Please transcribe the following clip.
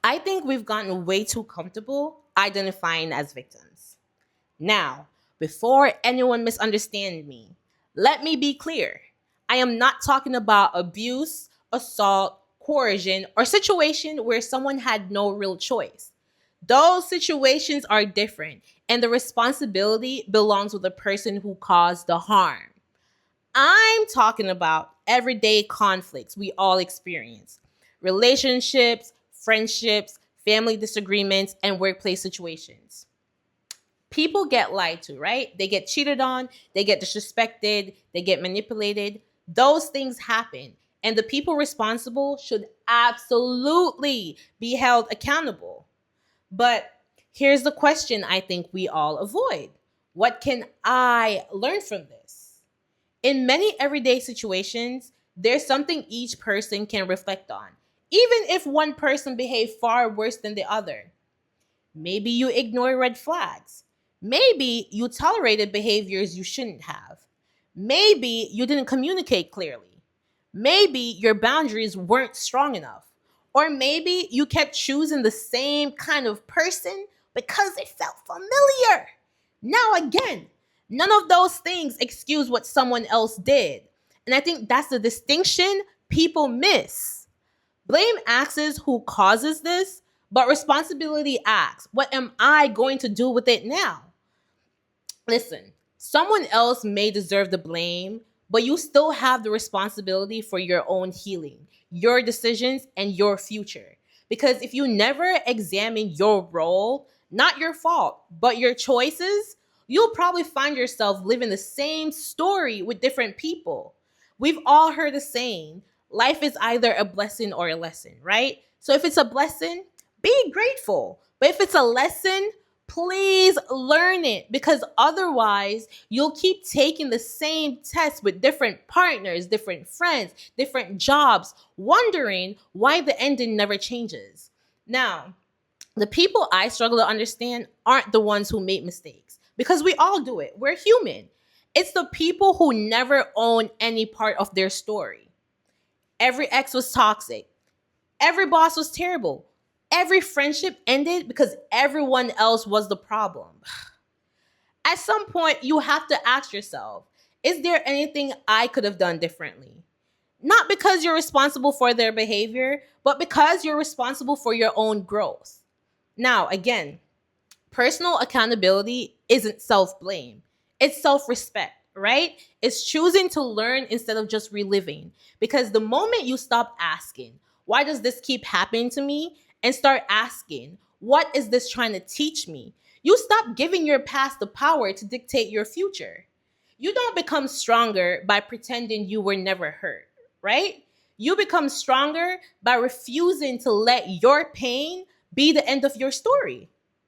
I think we've gotten way too comfortable identifying as victims. Now, before anyone misunderstands me, let me be clear. I am not talking about abuse, assault, coercion, or situation where someone had no real choice. Those situations are different, and the responsibility belongs with the person who caused the harm. I'm talking about everyday conflicts we all experience: relationships, friendships, family disagreements, and workplace situations. People get lied to, right? They get cheated on, they get disrespected, they get manipulated. Those things happen. And the people responsible should absolutely be held accountable. But here's the question I think we all avoid: what can I learn from this? In many everyday situations, there's something each person can reflect on, even if one person behaved far worse than the other. Maybe you ignore red flags. Maybe you tolerated behaviors you shouldn't have. Maybe you didn't communicate clearly. Maybe your boundaries weren't strong enough. Or maybe you kept choosing the same kind of person because it felt familiar. Now, again, none of those things excuse what someone else did. And I think that's the distinction people miss. Blame asks who causes this, but responsibility asks, what am I going to do with it now? Listen, someone else may deserve the blame, but you still have the responsibility for your own healing, your decisions, and your future. Because if you never examine your role, not your fault, but your choices, you'll probably find yourself living the same story with different people. We've all heard the saying, life is either a blessing or a lesson, right? So if it's a blessing, be grateful. But if it's a lesson, please learn it, because otherwise you'll keep taking the same test with different partners, different friends, different jobs, wondering why the ending never changes. Now, the people I struggle to understand aren't the ones who make mistakes, because we all do it. We're human. It's the people who never own any part of their story. Every ex was toxic. Every boss was terrible. Every friendship ended because everyone else was the problem. At some point, you have to ask yourself, is there anything I could have done differently? Not because you're responsible for their behavior, but because you're responsible for your own growth. Now, again, personal accountability isn't self blame, it's self respect, right? It's choosing to learn instead of just reliving. Because the moment you stop asking, why does this keep happening to me? And start asking, what is this trying to teach me? You stop giving your past the power to dictate your future. You don't become stronger by pretending you were never hurt, right? You become stronger by refusing to let your pain be the end of your story.